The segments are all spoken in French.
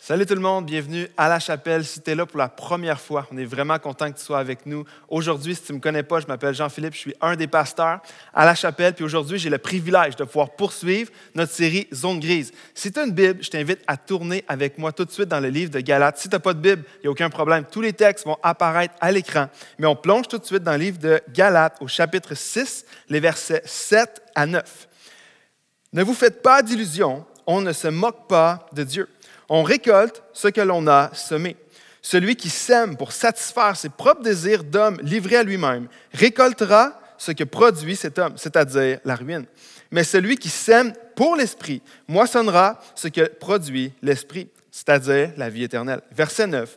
Salut tout le monde, bienvenue à la chapelle. Si tu es là pour la première fois, on est vraiment content que tu sois avec nous. Aujourd'hui, si tu ne me connais pas, je m'appelle Jean-Philippe, je suis un des pasteurs à la chapelle. Puis aujourd'hui, j'ai le privilège de pouvoir poursuivre notre série Zone grise. Si tu as une Bible, je t'invite à tourner avec moi tout de suite dans le livre de Galates. Si tu n'as pas de Bible, il n'y a aucun problème. Tous les textes vont apparaître à l'écran. Mais on plonge tout de suite dans le livre de Galates au chapitre 6, les versets 7 à 9. Ne vous faites pas d'illusions, on ne se moque pas de Dieu. On récolte ce que l'on a semé. Celui qui sème pour satisfaire ses propres désirs d'homme livré à lui-même récoltera ce que produit cet homme, c'est-à-dire la ruine. Mais celui qui sème pour l'esprit moissonnera ce que produit l'esprit, c'est-à-dire la vie éternelle. Verset 9.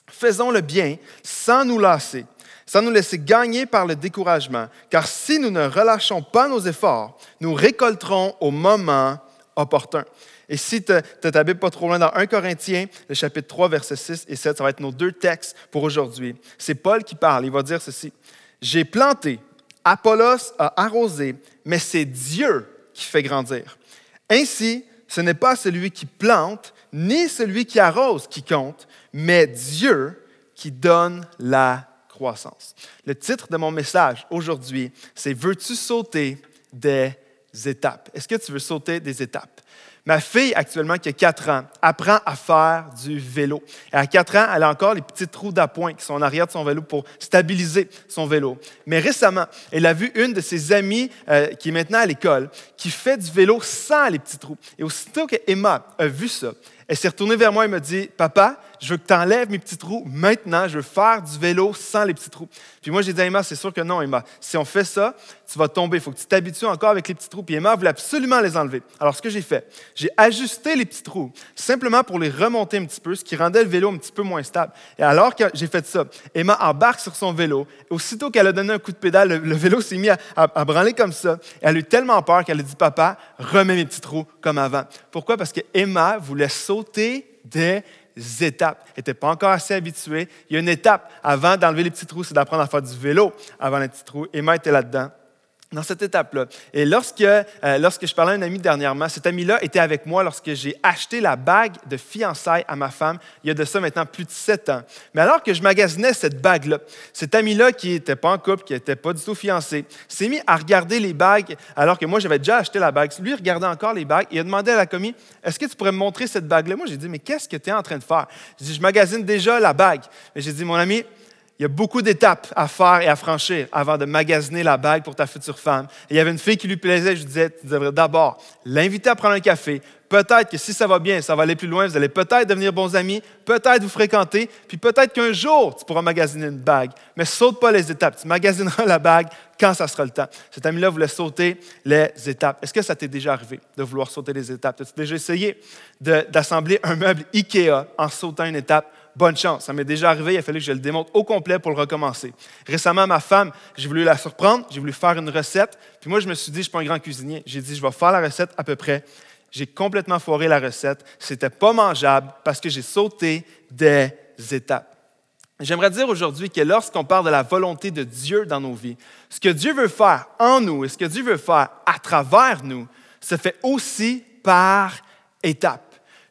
Faisons le bien sans nous lasser, sans nous laisser gagner par le découragement, car si nous ne relâchons pas nos efforts, nous récolterons au moment opportun. Et si tu ne t'habites pas trop loin dans 1 Corinthiens, le chapitre 3, versets 6 et 7, ça va être nos deux textes pour aujourd'hui. C'est Paul qui parle, il va dire ceci. « J'ai planté, Apollos a arrosé, mais c'est Dieu qui fait grandir. Ainsi, ce n'est pas celui qui plante, ni celui qui arrose qui compte, mais Dieu qui donne la croissance. » Le titre de mon message aujourd'hui, c'est « Veux-tu sauter des étapes? » Est-ce que tu veux sauter des étapes? Ma fille, actuellement, qui a 4 ans, apprend à faire du vélo. Et à 4 ans, elle a encore les petits trous d'appoint qui sont en arrière de son vélo pour stabiliser son vélo. Mais récemment, elle a vu une de ses amies, qui est maintenant à l'école, qui fait du vélo sans les petits trous. Et aussitôt qu'Emma a vu ça, elle s'est retournée vers moi et m'a dit « Papa, je veux que tu enlèves mes petits trous maintenant, je veux faire du vélo sans les petits trous. » Puis moi, j'ai dit à Emma, c'est sûr que non, Emma. Si on fait ça, tu vas tomber. Il faut que tu t'habitues encore avec les petits trous. Puis Emma voulait absolument les enlever. Alors, ce que j'ai fait, j'ai ajusté les petits trous simplement pour les remonter un petit peu, ce qui rendait le vélo un petit peu moins stable. Et alors que j'ai fait ça, Emma embarque sur son vélo. Aussitôt qu'elle a donné un coup de pédale, le vélo s'est mis à branler comme ça. Et elle a eu tellement peur qu'elle a dit « Papa, remets mes petits trous comme avant. » Pourquoi? Parce que Emma voulait sauter des étapes. Elle n'était pas encore assez habituée. Il y a une étape avant d'enlever les petits trous, c'est d'apprendre à faire du vélo avant les petits trous. Emma était là-dedans, dans cette étape-là. Et lorsque je parlais à un ami dernièrement, cet ami-là était avec moi lorsque j'ai acheté la bague de fiançailles à ma femme, il y a de ça maintenant plus de 7 ans. Mais alors que je magasinais cette bague-là, cet ami-là qui n'était pas en couple, qui n'était pas du tout fiancé, s'est mis à regarder les bagues alors que moi, j'avais déjà acheté la bague. Lui, il regardait encore les bagues et il a demandé à la commis, « Est-ce que tu pourrais me montrer cette bague-là? » Moi, j'ai dit, « Mais qu'est-ce que tu es en train de faire? » J'ai dit, « Je magasine déjà la bague. » Mais j'ai dit, « Mon ami, il y a beaucoup d'étapes à faire et à franchir avant de magasiner la bague pour ta future femme. » Et il y avait une fille qui lui plaisait. Je lui disais, tu devrais d'abord l'inviter à prendre un café. Peut-être que si ça va bien, ça va aller plus loin. Vous allez peut-être devenir bons amis, peut-être vous fréquenter, puis peut-être qu'un jour, tu pourras magasiner une bague. Mais saute pas les étapes. Tu magasineras la bague quand ça sera le temps. Cet ami-là voulait sauter les étapes. Est-ce que ça t'est déjà arrivé de vouloir sauter les étapes? As-tu déjà essayé d'assembler un meuble IKEA en sautant une étape? Bonne chance, ça m'est déjà arrivé, il a fallu que je le démonte au complet pour le recommencer. Récemment, ma femme, j'ai voulu la surprendre, j'ai voulu faire une recette, puis moi, je me suis dit, je ne suis pas un grand cuisinier. J'ai dit, je vais faire la recette à peu près. J'ai complètement foiré la recette. C'était pas mangeable parce que j'ai sauté des étapes. J'aimerais dire aujourd'hui que lorsqu'on parle de la volonté de Dieu dans nos vies, ce que Dieu veut faire en nous et ce que Dieu veut faire à travers nous, se fait aussi par étapes.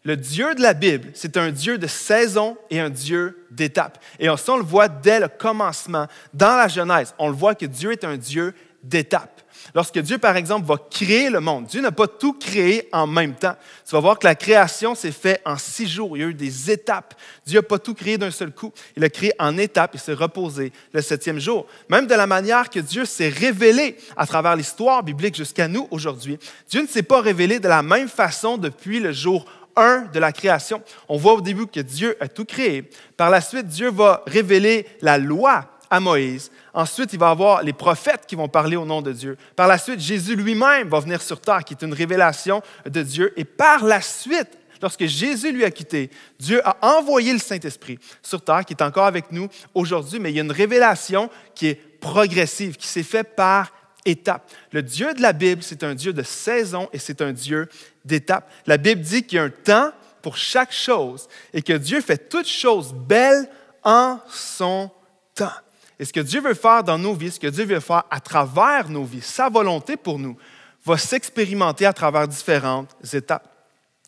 Le Dieu de la Bible, c'est un Dieu de saison et un Dieu d'étapes. Et ça, on le voit dès le commencement. Dans la Genèse, on le voit que Dieu est un Dieu d'étapes. Lorsque Dieu, par exemple, va créer le monde, Dieu n'a pas tout créé en même temps. Tu vas voir que la création s'est faite en 6 jours. Il y a eu des étapes. Dieu n'a pas tout créé d'un seul coup. Il a créé en étapes et s'est reposé le 7e jour. Même de la manière que Dieu s'est révélé à travers l'histoire biblique jusqu'à nous aujourd'hui, Dieu ne s'est pas révélé de la même façon depuis le jour 1 de la création. On voit au début que Dieu a tout créé. Par la suite, Dieu va révéler la loi à Moïse. Ensuite, il va y avoir les prophètes qui vont parler au nom de Dieu. Par la suite, Jésus lui-même va venir sur terre, qui est une révélation de Dieu. Et par la suite, lorsque Jésus lui a quitté, Dieu a envoyé le Saint-Esprit sur terre, qui est encore avec nous aujourd'hui, mais il y a une révélation qui est progressive, qui s'est faite par étapes. Le Dieu de la Bible, c'est un Dieu de saison et c'est un Dieu d'étapes. La Bible dit qu'il y a un temps pour chaque chose et que Dieu fait toutes choses belles en son temps. Et ce que Dieu veut faire dans nos vies, ce que Dieu veut faire à travers nos vies, sa volonté pour nous, va s'expérimenter à travers différentes étapes.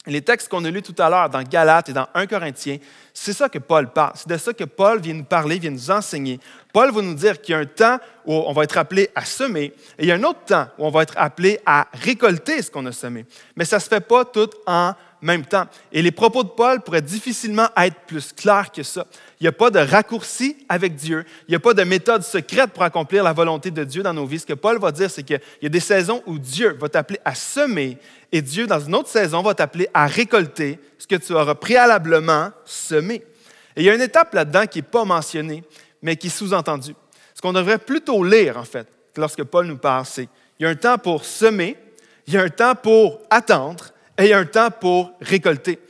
Les textes qu'on a lus tout à l'heure dans Galates et dans 1 Corinthiens, c'est ça que Paul parle. C'est de ça que Paul vient nous parler, vient nous enseigner. Paul va nous dire qu'il y a un temps où on va être appelé à semer et il y a un autre temps où on va être appelé à récolter ce qu'on a semé. Mais ça ne se fait pas tout en même temps. Et les propos de Paul pourraient difficilement être plus clairs que ça. Il n'y a pas de raccourci avec Dieu. Il n'y a pas de méthode secrète pour accomplir la volonté de Dieu dans nos vies. Ce que Paul va dire, c'est qu'il y a des saisons où Dieu va t'appeler à semer et Dieu, dans une autre saison, va t'appeler à récolter ce que tu auras préalablement semé. Et il y a une étape là-dedans qui n'est pas mentionnée, mais qui est sous-entendue. Ce qu'on devrait plutôt lire, en fait, lorsque Paul nous parle, c'est il y a un temps pour semer, il y a un temps pour attendre, et il y a un temps pour récolter.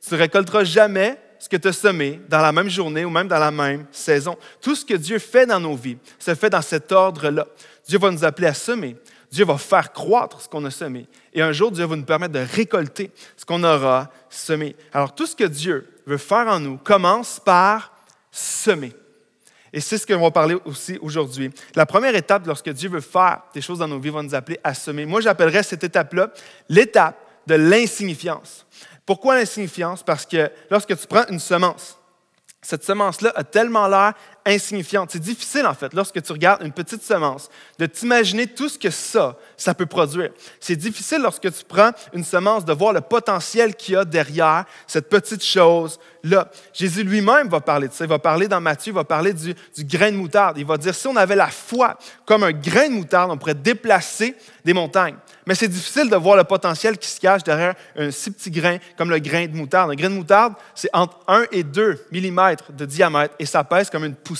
Tu ne récolteras jamais ce que tu as semé dans la même journée ou même dans la même saison. Tout ce que Dieu fait dans nos vies se fait dans cet ordre-là. Dieu va nous appeler à semer. Dieu va faire croître ce qu'on a semé. Et un jour, Dieu va nous permettre de récolter ce qu'on aura semé. Alors, tout ce que Dieu veut faire en nous commence par semer. Et c'est ce qu'on va parler aussi aujourd'hui. La première étape, lorsque Dieu veut faire des choses dans nos vies, va nous appeler à semer. Moi, j'appellerais cette étape-là l'étape de l'insignifiance. Pourquoi l'insignifiance? Parce que lorsque tu prends une semence, cette semence-là a tellement l'air insignifiante. C'est difficile, en fait, lorsque tu regardes une petite semence, de t'imaginer tout ce que ça peut produire. C'est difficile lorsque tu prends une semence de voir le potentiel qu'il y a derrière cette petite chose-là. Jésus lui-même va parler de ça. Il va parler dans Matthieu, il va parler du grain de moutarde. Il va dire, si on avait la foi comme un grain de moutarde, on pourrait déplacer des montagnes. Mais c'est difficile de voir le potentiel qui se cache derrière un si petit grain comme le grain de moutarde. Un grain de moutarde, c'est entre 1 et 2 mm de diamètre et ça pèse comme une poussière.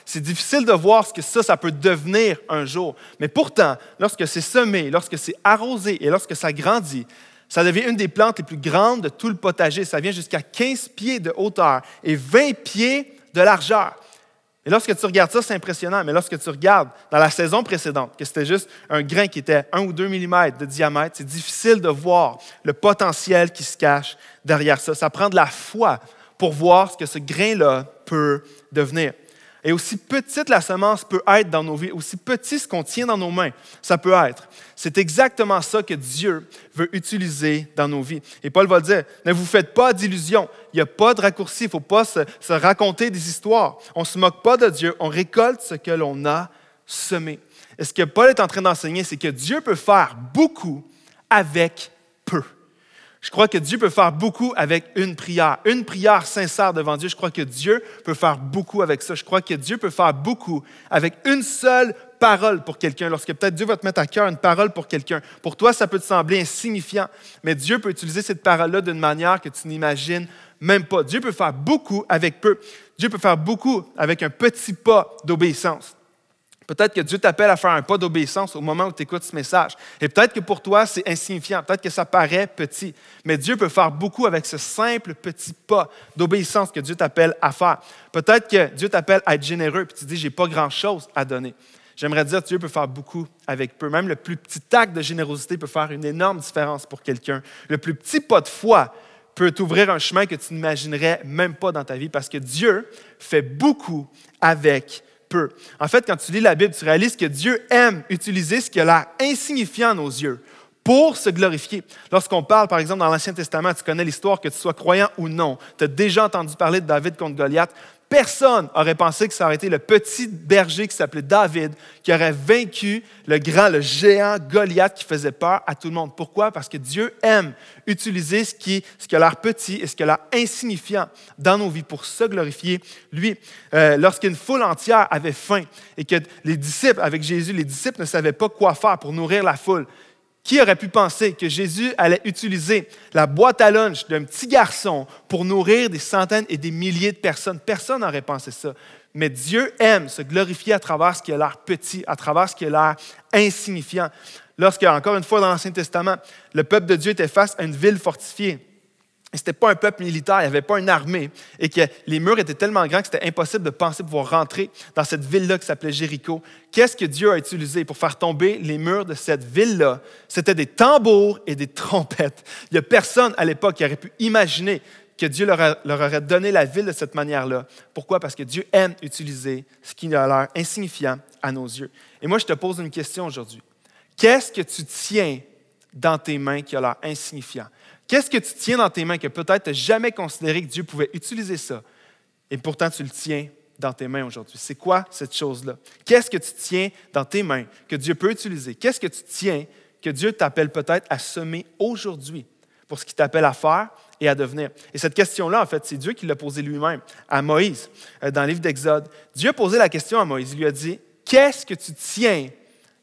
C'est difficile de voir ce que ça peut devenir un jour. Mais pourtant, lorsque c'est semé, lorsque c'est arrosé et lorsque ça grandit, ça devient une des plantes les plus grandes de tout le potager. Ça vient jusqu'à 15 pieds de hauteur et 20 pieds de largeur. Et lorsque tu regardes ça, c'est impressionnant. Mais lorsque tu regardes dans la saison précédente, que c'était juste un grain qui était 1 ou 2 mm de diamètre, c'est difficile de voir le potentiel qui se cache derrière ça. Ça prend de la foi pour voir ce que ce grain-là peut devenir. Et aussi petite la semence peut être dans nos vies, aussi petit ce qu'on tient dans nos mains, ça peut être. C'est exactement ça que Dieu veut utiliser dans nos vies. Et Paul va dire, ne vous faites pas d'illusions, il n'y a pas de raccourci, il ne faut pas se raconter des histoires. On ne se moque pas de Dieu, on récolte ce que l'on a semé. Et ce que Paul est en train d'enseigner, c'est que Dieu peut faire beaucoup avec peu. Je crois que Dieu peut faire beaucoup avec une prière sincère devant Dieu. Je crois que Dieu peut faire beaucoup avec ça. Je crois que Dieu peut faire beaucoup avec une seule parole pour quelqu'un. Lorsque peut-être Dieu va te mettre à cœur une parole pour quelqu'un. Pour toi, ça peut te sembler insignifiant, mais Dieu peut utiliser cette parole-là d'une manière que tu n'imagines même pas. Dieu peut faire beaucoup avec peu. Dieu peut faire beaucoup avec un petit pas d'obéissance. Peut-être que Dieu t'appelle à faire un pas d'obéissance au moment où tu écoutes ce message. Et peut-être que pour toi, c'est insignifiant. Peut-être que ça paraît petit. Mais Dieu peut faire beaucoup avec ce simple petit pas d'obéissance que Dieu t'appelle à faire. Peut-être que Dieu t'appelle à être généreux puis tu dis, j'ai pas grand-chose à donner. J'aimerais dire que Dieu peut faire beaucoup avec peu. Même le plus petit acte de générosité peut faire une énorme différence pour quelqu'un. Le plus petit pas de foi peut t'ouvrir un chemin que tu n'imaginerais même pas dans ta vie parce que Dieu fait beaucoup avec peu. En fait, quand tu lis la Bible, tu réalises que Dieu aime utiliser ce qui a l'air insignifiant à nos yeux pour se glorifier. Lorsqu'on parle, par exemple, dans l'Ancien Testament, tu connais l'histoire, que tu sois croyant ou non. Tu as déjà entendu parler de David contre Goliath. Personne n'aurait pensé que ça aurait été le petit berger qui s'appelait David qui aurait vaincu le géant Goliath qui faisait peur à tout le monde. Pourquoi? Parce que Dieu aime utiliser ce qui a l'air petit et ce qui a l'air insignifiant dans nos vies pour se glorifier. Lui, lorsqu'une foule entière avait faim et que les disciples, avec Jésus, les disciples ne savaient pas quoi faire pour nourrir la foule, qui aurait pu penser que Jésus allait utiliser la boîte à lunch d'un petit garçon pour nourrir des centaines et des milliers de personnes? Personne n'aurait pensé ça. Mais Dieu aime se glorifier à travers ce qui a l'air petit, à travers ce qui a l'air insignifiant. Lorsque, encore une fois dans l'Ancien Testament, le peuple de Dieu était face à une ville fortifiée, et ce n'était pas un peuple militaire, il n'y avait pas une armée, et que les murs étaient tellement grands que c'était impossible de penser pouvoir rentrer dans cette ville-là qui s'appelait Jéricho. Qu'est-ce que Dieu a utilisé pour faire tomber les murs de cette ville-là? C'était des tambours et des trompettes. Il n'y a personne à l'époque qui aurait pu imaginer que Dieu leur aurait donné la ville de cette manière-là. Pourquoi? Parce que Dieu aime utiliser ce qui a l'air insignifiant à nos yeux. Et moi, je te pose une question aujourd'hui. Qu'est-ce que tu tiens dans tes mains qui a l'air insignifiant? Qu'est-ce que tu tiens dans tes mains que peut-être tu n'as jamais considéré que Dieu pouvait utiliser ça? Et pourtant, tu le tiens dans tes mains aujourd'hui. C'est quoi cette chose-là? Qu'est-ce que tu tiens dans tes mains que Dieu peut utiliser? Qu'est-ce que tu tiens que Dieu t'appelle peut-être à semer aujourd'hui pour ce qu'il t'appelle à faire et à devenir? Et cette question-là, en fait, c'est Dieu qui l'a posée lui-même à Moïse dans le livre d'Exode. Dieu a posé la question à Moïse. Il lui a dit, « Qu'est-ce que tu tiens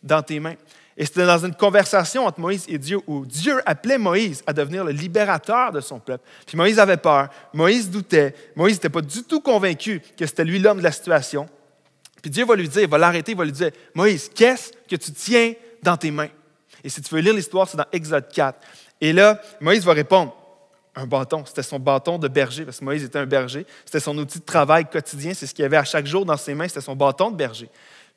dans tes mains? » Et c'était dans une conversation entre Moïse et Dieu où Dieu appelait Moïse à devenir le libérateur de son peuple. Puis Moïse avait peur, Moïse doutait, Moïse n'était pas du tout convaincu que c'était lui l'homme de la situation. Puis Dieu va lui dire, il va l'arrêter, il va lui dire, « Moïse, qu'est-ce que tu tiens dans tes mains? » Et si tu veux lire l'histoire, c'est dans Exode 4. Et là, Moïse va répondre, un bâton. C'était son bâton de berger, parce que Moïse était un berger. C'était son outil de travail quotidien, c'est ce qu'il avait à chaque jour dans ses mains, c'était son bâton de berger.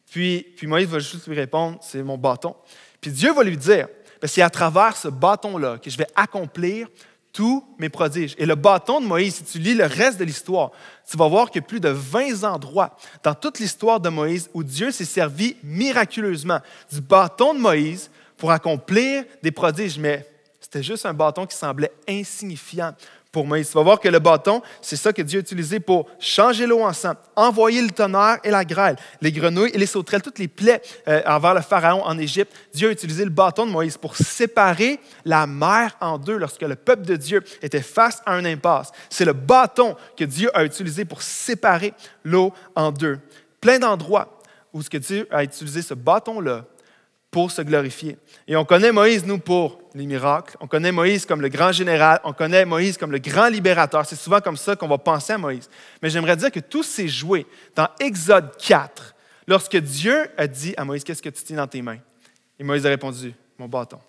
Puis Moïse va juste lui répondre, c'est mon bâton. Puis Dieu va lui dire, c'est à travers ce bâton-là que je vais accomplir tous mes prodiges. Et le bâton de Moïse, si tu lis le reste de l'histoire, tu vas voir qu'il y a plus de 20 endroits dans toute l'histoire de Moïse où Dieu s'est servi miraculeusement du bâton de Moïse pour accomplir des prodiges. Mais c'était juste un bâton qui semblait insignifiant pour Moïse. Tu vas voir que le bâton, c'est ça que Dieu a utilisé pour changer l'eau en sang, envoyer le tonnerre et la grêle, les grenouilles et les sauterelles, toutes les plaies envers le pharaon en Égypte. Dieu a utilisé le bâton de Moïse pour séparer la mer en deux lorsque le peuple de Dieu était face à un impasse. C'est le bâton que Dieu a utilisé pour séparer l'eau en deux. Plein d'endroits où Dieu a utilisé ce bâton-là pour se glorifier. Et on connaît Moïse, nous, pour les miracles. On connaît Moïse comme le grand général. On connaît Moïse comme le grand libérateur. C'est souvent comme ça qu'on va penser à Moïse. Mais j'aimerais dire que tout s'est joué dans Exode 4, lorsque Dieu a dit à Moïse, « Qu'est-ce que tu tiens dans tes mains? » Et Moïse a répondu, « Mon bâton. »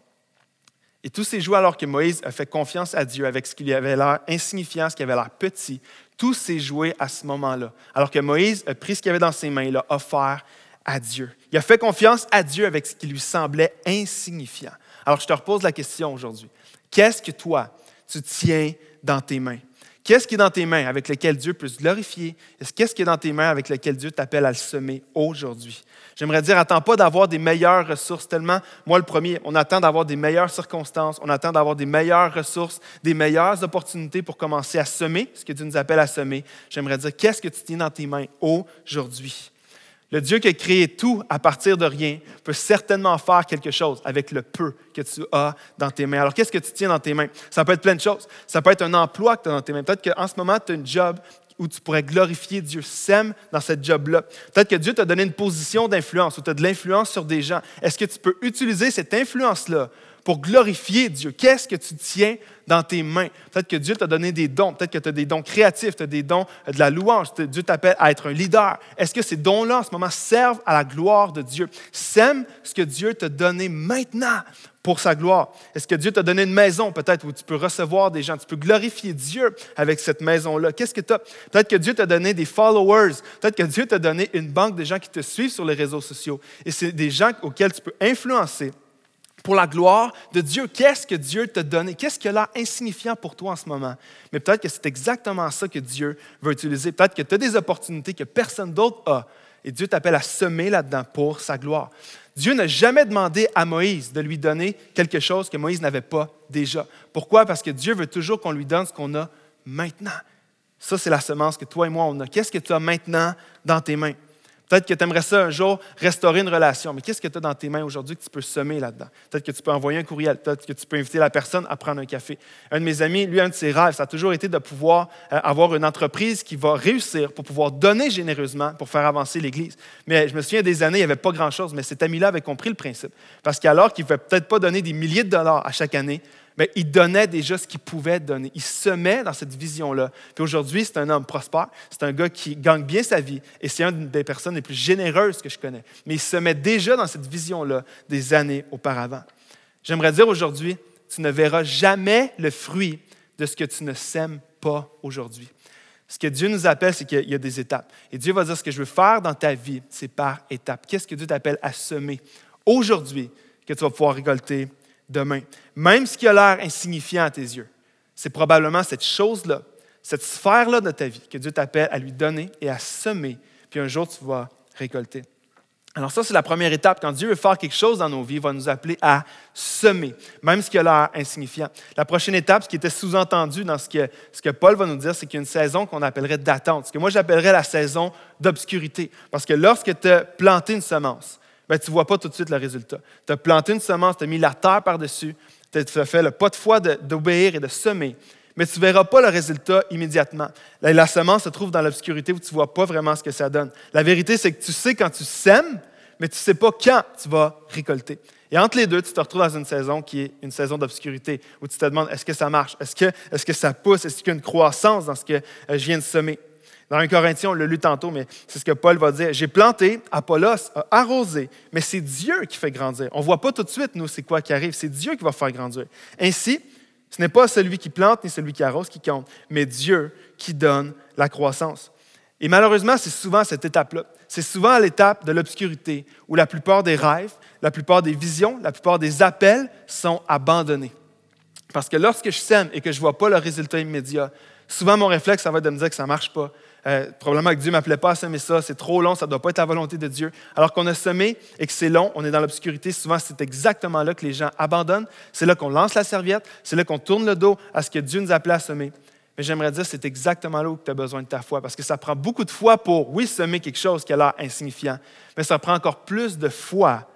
Et tout s'est joué alors que Moïse a fait confiance à Dieu avec ce qui lui avait l'air insignifiant, ce qui avait l'air petit. Tout s'est joué à ce moment-là. Alors que Moïse a pris ce qu'il avait dans ses mains et l'a offert à Dieu. Il a fait confiance à Dieu avec ce qui lui semblait insignifiant. Alors, je te repose la question aujourd'hui. Qu'est-ce que toi, tu tiens dans tes mains? Qu'est-ce qui est dans tes mains avec lequel Dieu peut se glorifier? Qu'est-ce qui est dans tes mains avec lequel Dieu t'appelle à le semer aujourd'hui? J'aimerais dire, attends pas d'avoir des meilleures ressources tellement, moi le premier, on attend d'avoir des meilleures circonstances, on attend d'avoir des meilleures ressources, des meilleures opportunités pour commencer à semer, ce que Dieu nous appelle à semer. J'aimerais dire, qu'est-ce que tu tiens dans tes mains aujourd'hui? Le Dieu qui a créé tout à partir de rien peut certainement faire quelque chose avec le peu que tu as dans tes mains. Alors, qu'est-ce que tu tiens dans tes mains? Ça peut être plein de choses. Ça peut être un emploi que tu as dans tes mains. Peut-être qu'en ce moment, tu as un job où tu pourrais glorifier Dieu. Sème dans cette job-là. Peut-être que Dieu t'a donné une position d'influence ou tu as de l'influence sur des gens. Est-ce que tu peux utiliser cette influence-là pour glorifier Dieu? Qu'est-ce que tu tiens dans tes mains? Peut-être que Dieu t'a donné des dons. Peut-être que tu as des dons créatifs, tu as des dons de la louange. Dieu t'appelle à être un leader. Est-ce que ces dons-là, en ce moment, servent à la gloire de Dieu? Sème ce que Dieu t'a donné maintenant pour sa gloire. Est-ce que Dieu t'a donné une maison, peut-être, où tu peux recevoir des gens, tu peux glorifier Dieu avec cette maison-là? Qu'est-ce que tu as? Peut-être que Dieu t'a donné des followers. Peut-être que Dieu t'a donné une banque de gens qui te suivent sur les réseaux sociaux. Et c'est des gens auxquels tu peux influencer pour la gloire de Dieu. Qu'est-ce que Dieu t'a donné? Qu'est-ce qui a l'air insignifiant pour toi en ce moment? Mais peut-être que c'est exactement ça que Dieu veut utiliser. Peut-être que tu as des opportunités que personne d'autre a. Et Dieu t'appelle à semer là-dedans pour sa gloire. Dieu n'a jamais demandé à Moïse de lui donner quelque chose que Moïse n'avait pas déjà. Pourquoi? Parce que Dieu veut toujours qu'on lui donne ce qu'on a maintenant. Ça, c'est la semence que toi et moi, on a. Qu'est-ce que tu as maintenant dans tes mains? Peut-être que tu aimerais ça un jour restaurer une relation, mais qu'est-ce que tu as dans tes mains aujourd'hui que tu peux semer là-dedans? Peut-être que tu peux envoyer un courriel, peut-être que tu peux inviter la personne à prendre un café. Un de mes amis, lui, un de ses rêves, ça a toujours été de pouvoir avoir une entreprise qui va réussir pour pouvoir donner généreusement pour faire avancer l'Église. Mais je me souviens des années, il n'y avait pas grand-chose, mais cet ami-là avait compris le principe. Parce qu'alors qu'il ne pouvait peut-être pas donner des milliers de dollars à chaque année, mais il donnait déjà ce qu'il pouvait donner. Il semait dans cette vision-là. Puis aujourd'hui, c'est un homme prospère. C'est un gars qui gagne bien sa vie. Et c'est une des personnes les plus généreuses que je connais. Mais il semait déjà dans cette vision-là des années auparavant. J'aimerais dire aujourd'hui, tu ne verras jamais le fruit de ce que tu ne sèmes pas aujourd'hui. Ce que Dieu nous appelle, c'est qu'il y a des étapes. Et Dieu va dire, ce que je veux faire dans ta vie, c'est par étapes. Qu'est-ce que Dieu t'appelle à semer aujourd'hui que tu vas pouvoir récolter demain? Même ce qui a l'air insignifiant à tes yeux, c'est probablement cette chose-là, cette sphère-là de ta vie que Dieu t'appelle à lui donner et à semer, puis un jour tu vas récolter. Alors ça, c'est la première étape. Quand Dieu veut faire quelque chose dans nos vies, il va nous appeler à semer, même ce qui a l'air insignifiant. La prochaine étape, ce qui était sous-entendu dans ce que Paul va nous dire, c'est qu'il y a une saison qu'on appellerait d'attente, ce que moi j'appellerais la saison d'obscurité. Parce que lorsque tu as planté une semence, tu ne vois pas tout de suite le résultat. Tu as planté une semence, tu as mis la terre par-dessus, tu as fait le pas de foi d'obéir et de semer, mais tu ne verras pas le résultat immédiatement. La semence se trouve dans l'obscurité où tu ne vois pas vraiment ce que ça donne. La vérité, c'est que tu sais quand tu sèmes, mais tu ne sais pas quand tu vas récolter. Et entre les deux, tu te retrouves dans une saison qui est une saison d'obscurité, où tu te demandes, est-ce que ça marche? Est-ce que ça pousse? Est-ce qu'il y a une croissance dans ce que je viens de semer? Dans 1 Corinthiens, on l'a lu tantôt, mais c'est ce que Paul va dire. J'ai planté, Apollos a arrosé, mais c'est Dieu qui fait grandir. On ne voit pas tout de suite, nous, c'est quoi qui arrive. C'est Dieu qui va faire grandir. Ainsi, ce n'est pas celui qui plante ni celui qui arrose qui compte, mais Dieu qui donne la croissance. Et malheureusement, c'est souvent à cette étape-là. C'est souvent à l'étape de l'obscurité où la plupart des rêves, la plupart des visions, la plupart des appels sont abandonnés. Parce que lorsque je sème et que je ne vois pas le résultat immédiat, souvent mon réflexe, ça va être de me dire que ça ne marche pas. Probablement que Dieu ne m'appelait pas à semer ça, c'est trop long, ça ne doit pas être la volonté de Dieu. Alors qu'on a semé et que c'est long, on est dans l'obscurité, souvent c'est exactement là que les gens abandonnent. C'est là qu'on lance la serviette, c'est là qu'on tourne le dos à ce que Dieu nous appelait à semer. Mais j'aimerais dire que c'est exactement là où tu as besoin de ta foi, parce que ça prend beaucoup de foi pour, oui, semer quelque chose qui a l'air insignifiant, mais ça prend encore plus de foi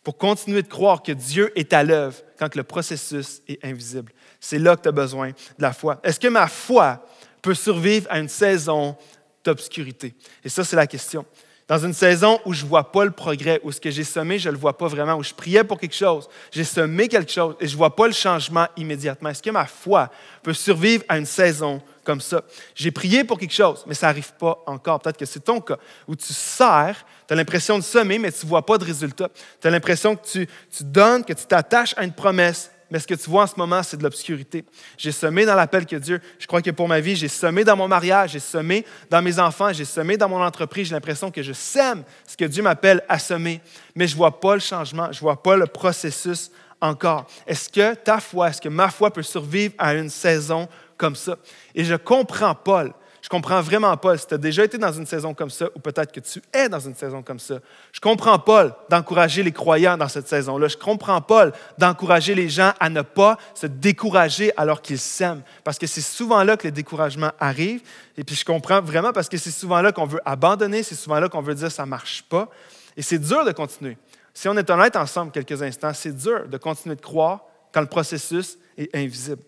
pour continuer de croire que Dieu est à l'œuvre quand le processus est invisible. C'est là que tu as besoin de la foi. Est-ce que ma foi peut survivre à une saison d'obscurité? Et ça, c'est la question. Dans une saison où je ne vois pas le progrès, où ce que j'ai semé, je ne le vois pas vraiment, où je priais pour quelque chose, j'ai semé quelque chose et je ne vois pas le changement immédiatement. Est-ce que ma foi peut survivre à une saison comme ça? J'ai prié pour quelque chose, mais ça n'arrive pas encore. Peut-être que c'est ton cas, où tu sers, tu as l'impression de semer, mais tu ne vois pas de résultat. Tu as l'impression que tu donnes, que tu t'attaches à une promesse, mais ce que tu vois en ce moment, c'est de l'obscurité. J'ai semé dans l'appel que Dieu, je crois que pour ma vie, j'ai semé dans mon mariage, j'ai semé dans mes enfants, j'ai semé dans mon entreprise. J'ai l'impression que je sème ce que Dieu m'appelle à semer, mais je ne vois pas le changement, je ne vois pas le processus encore. Est-ce que ta foi, est-ce que ma foi peut survivre à une saison comme ça? Et je comprends Paul. Je comprends vraiment Paul. Si tu as déjà été dans une saison comme ça, ou peut-être que tu es dans une saison comme ça, je comprends Paul d'encourager les croyants dans cette saison-là. Je comprends Paul d'encourager les gens à ne pas se décourager alors qu'ils s'aiment. Parce que c'est souvent là que le découragement arrive. Et puis je comprends vraiment parce que c'est souvent là qu'on veut abandonner, c'est souvent là qu'on veut dire ça ne marche pas. Et c'est dur de continuer. Si on est honnête ensemble quelques instants, c'est dur de continuer de croire quand le processus est invisible.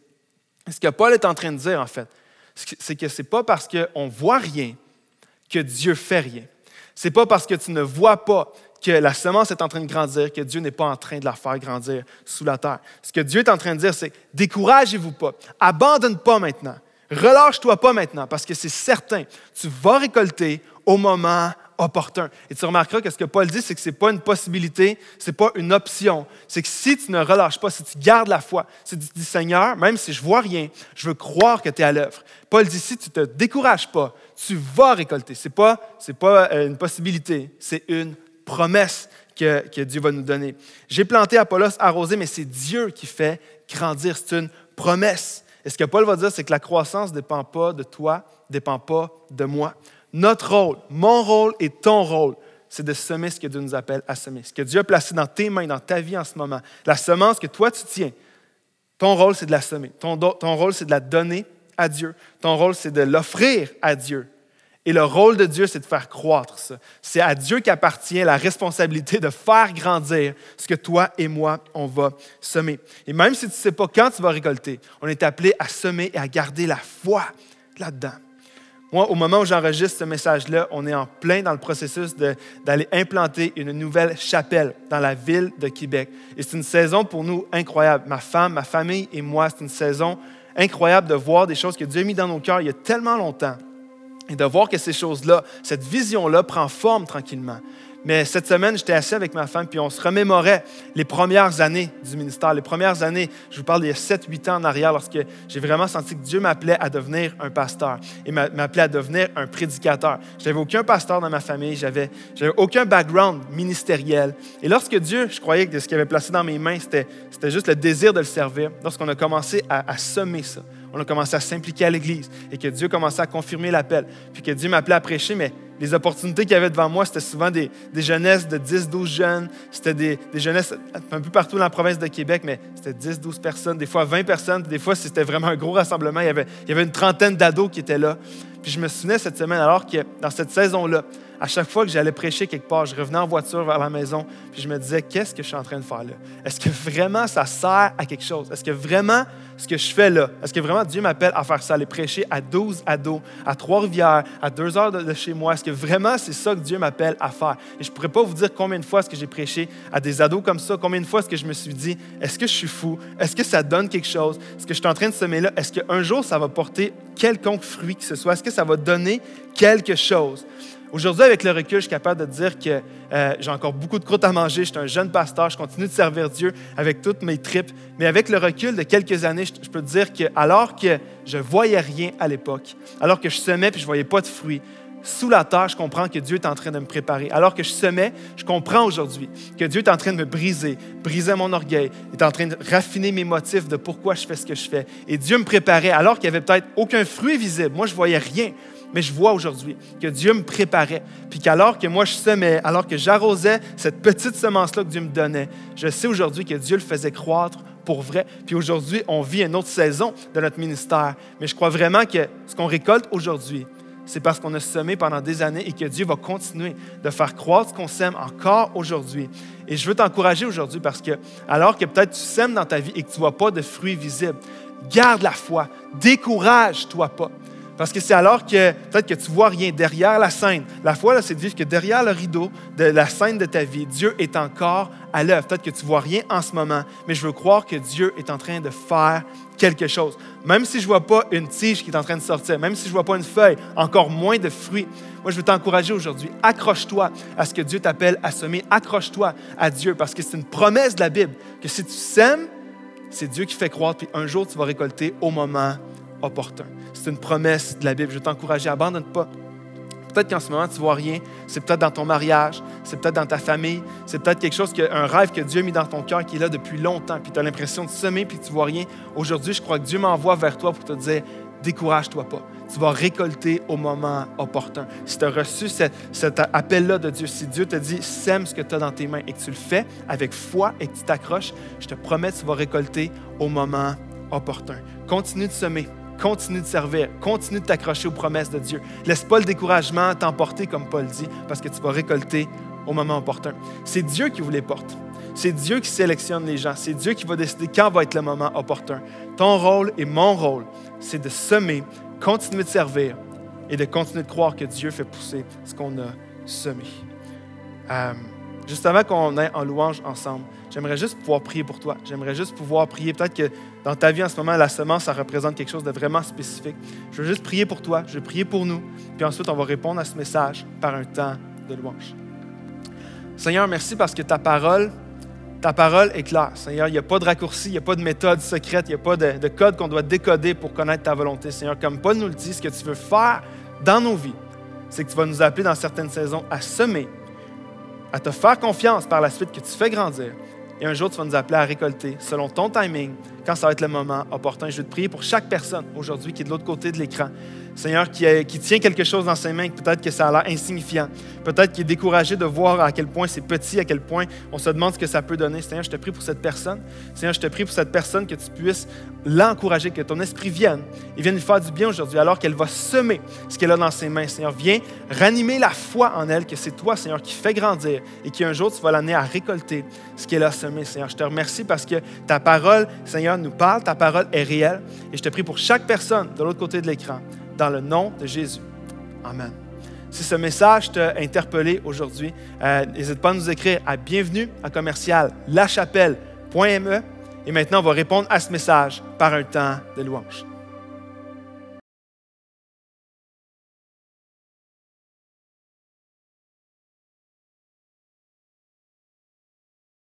Ce que Paul est en train de dire, en fait, c'est que ce n'est pas parce qu'on ne voit rien que Dieu fait rien. Ce n'est pas parce que tu ne vois pas que la semence est en train de grandir que Dieu n'est pas en train de la faire grandir sous la terre. Ce que Dieu est en train de dire, c'est « découragez-vous pas, abandonne pas maintenant, relâche-toi pas maintenant, parce que c'est certain, tu vas récolter au moment opportun. » Et tu remarqueras que ce que Paul dit, c'est que ce n'est pas une possibilité, ce n'est pas une option. C'est que si tu ne relâches pas, si tu gardes la foi, si tu dis « Seigneur, même si je ne vois rien, je veux croire que tu es à l'œuvre. » Paul dit « Si tu ne te décourages pas, tu vas récolter. » Ce n'est pas une possibilité, c'est une promesse que Dieu va nous donner. J'ai planté, Apollos arrosé, mais c'est Dieu qui fait grandir. C'est une promesse. Et ce que Paul va dire, c'est que la croissance ne dépend pas de toi, ne dépend pas de moi. Notre rôle, mon rôle et ton rôle, c'est de semer ce que Dieu nous appelle à semer. Ce que Dieu a placé dans tes mains, dans ta vie en ce moment. La semence que toi, tu tiens, ton rôle, c'est de la semer. Ton rôle, c'est de la donner à Dieu. Ton rôle, c'est de l'offrir à Dieu. Et le rôle de Dieu, c'est de faire croître ça. C'est à Dieu qu'appartient la responsabilité de faire grandir ce que toi et moi, on va semer. Et même si tu ne sais pas quand tu vas récolter, on est appelé à semer et à garder la foi là-dedans. Moi, au moment où j'enregistre ce message-là, on est en plein dans le processus d'aller implanter une nouvelle chapelle dans la ville de Québec. Et c'est une saison pour nous incroyable. Ma femme, ma famille et moi, c'est une saison incroyable de voir des choses que Dieu a mis dans nos cœurs il y a tellement longtemps. Et de voir que ces choses-là, cette vision-là prend forme tranquillement. Mais cette semaine, j'étais assis avec ma femme, puis on se remémorait les premières années du ministère. Les premières années, je vous parle d'il y a 7-8 ans en arrière, lorsque j'ai vraiment senti que Dieu m'appelait à devenir un pasteur et m'appelait à devenir un prédicateur. Je n'avais aucun pasteur dans ma famille, j'avais aucun background ministériel. Et lorsque Dieu, je croyais que ce qu'il avait placé dans mes mains, c'était juste le désir de le servir. Lorsqu'on a commencé à semer ça, on a commencé à s'impliquer à l'Église et que Dieu commençait à confirmer l'appel. Puis que Dieu m'appelait à prêcher, mais les opportunités qu'il y avait devant moi, c'était souvent des jeunesses de 10-12 jeunes. C'était des jeunesses un peu partout dans la province de Québec, mais c'était 10-12 personnes, des fois 20 personnes. Des fois, c'était vraiment un gros rassemblement. Il y avait une trentaine d'ados qui étaient là. Puis je me souvenais cette semaine, alors que dans cette saison-là, à chaque fois que j'allais prêcher quelque part, je revenais en voiture vers la maison, puis je me disais, qu'est-ce que je suis en train de faire là? Est-ce que vraiment ça sert à quelque chose? Est-ce que vraiment ce que je fais là, est-ce que vraiment Dieu m'appelle à faire ça, aller prêcher à 12 ados, à Trois-Rivières, à 2 heures de chez moi? Est-ce que vraiment c'est ça que Dieu m'appelle à faire? Et je ne pourrais pas vous dire combien de fois est-ce que j'ai prêché à des ados comme ça, combien de fois est-ce que je me suis dit, est-ce que je suis fou? Est-ce que ça donne quelque chose? Est-ce que je suis en train de semer là? Est-ce qu'un jour ça va porter quelconque fruit que ce soit? Est-ce que ça va donner quelque chose? Aujourd'hui, avec le recul, je suis capable de dire que j'ai encore beaucoup de croûtes à manger. Je suis un jeune pasteur, je continue de servir Dieu avec toutes mes tripes. Mais avec le recul de quelques années, je peux te dire que alors que je ne voyais rien à l'époque, alors que je semais et je ne voyais pas de fruits, sous la terre, je comprends que Dieu est en train de me préparer. Alors que je semais, je comprends aujourd'hui que Dieu est en train de me briser mon orgueil, il est en train de raffiner mes motifs de pourquoi je fais ce que je fais. Et Dieu me préparait alors qu'il n'y avait peut-être aucun fruit visible. Moi, je ne voyais rien. Mais je vois aujourd'hui que Dieu me préparait, puis qu'alors que moi je semais, alors que j'arrosais cette petite semence-là que Dieu me donnait, je sais aujourd'hui que Dieu le faisait croître pour vrai. Puis aujourd'hui, on vit une autre saison de notre ministère. Mais je crois vraiment que ce qu'on récolte aujourd'hui, c'est parce qu'on a semé pendant des années et que Dieu va continuer de faire croître ce qu'on sème encore aujourd'hui. Et je veux t'encourager aujourd'hui parce que alors que peut-être tu sèmes dans ta vie et que tu ne vois pas de fruits visibles, garde la foi, décourage-toi pas. Parce que c'est alors que peut-être que tu ne vois rien derrière la scène. La foi, là, c'est de vivre que derrière le rideau de la scène de ta vie, Dieu est encore à l'œuvre. Peut-être que tu ne vois rien en ce moment, mais je veux croire que Dieu est en train de faire quelque chose. Même si je ne vois pas une tige qui est en train de sortir, même si je ne vois pas une feuille, encore moins de fruits, moi, je veux t'encourager aujourd'hui. Accroche-toi à ce que Dieu t'appelle à semer. Accroche-toi à Dieu, parce que c'est une promesse de la Bible que si tu sèmes, c'est Dieu qui fait croître, puis un jour, tu vas récolter au moment opportun. C'est une promesse de la Bible. Je veux t'encourager, abandonne pas. Peut-être qu'en ce moment, tu ne vois rien. C'est peut-être dans ton mariage, c'est peut-être dans ta famille, c'est peut-être quelque chose, un rêve que Dieu a mis dans ton cœur qui est là depuis longtemps, puis tu as l'impression de semer, puis tu ne vois rien. Aujourd'hui, je crois que Dieu m'envoie vers toi pour te dire, décourage-toi pas. Tu vas récolter au moment opportun. Si tu as reçu cet appel-là de Dieu, si Dieu te dit, sème ce que tu as dans tes mains et que tu le fais avec foi et que tu t'accroches, je te promets que tu vas récolter au moment opportun. Continue de semer. Continue de servir, continue de t'accrocher aux promesses de Dieu. Laisse pas le découragement t'emporter, comme Paul dit, parce que tu vas récolter au moment opportun. C'est Dieu qui vous les porte. C'est Dieu qui sélectionne les gens. C'est Dieu qui va décider quand va être le moment opportun. Ton rôle et mon rôle, c'est de semer, continuer de servir et de continuer de croire que Dieu fait pousser ce qu'on a semé. Juste avant qu'on aille en louange ensemble, j'aimerais juste pouvoir prier pour toi. J'aimerais juste pouvoir prier. Peut-être que dans ta vie en ce moment, la semence, ça représente quelque chose de vraiment spécifique. Je veux juste prier pour toi. Je veux prier pour nous. Puis ensuite, on va répondre à ce message par un temps de louange. Seigneur, merci parce que ta parole est claire. Seigneur, il n'y a pas de raccourci, il n'y a pas de méthode secrète, il n'y a pas de code qu'on doit décoder pour connaître ta volonté. Seigneur, comme Paul nous le dit, ce que tu veux faire dans nos vies, c'est que tu vas nous appeler dans certaines saisons à semer, à te faire confiance par la suite que tu fais grandir. Et un jour, tu vas nous appeler à récolter selon ton timing, quand ça va être le moment opportun. Je veux te prier pour chaque personne aujourd'hui qui est de l'autre côté de l'écran. Seigneur, qui tient quelque chose dans ses mains, peut-être que ça a l'air insignifiant, peut-être qu'il est découragé de voir à quel point c'est petit, à quel point on se demande ce que ça peut donner. Seigneur, je te prie pour cette personne. Seigneur, je te prie pour cette personne que tu puisses l'encourager, que ton esprit vienne et vienne lui faire du bien aujourd'hui, alors qu'elle va semer ce qu'elle a dans ses mains. Seigneur, viens ranimer la foi en elle, que c'est toi, Seigneur, qui fait grandir et qu'un jour, tu vas l'amener à récolter ce qu'elle a semé. Seigneur, je te remercie parce que ta parole, Seigneur, nous parle, ta parole est réelle et je te prie pour chaque personne de l'autre côté de l'écran. Dans le nom de Jésus. Amen. Si ce message t'a interpellé aujourd'hui, n'hésite pas à nous écrire à bienvenue@lachapelle.me et maintenant on va répondre à ce message par un temps de louange.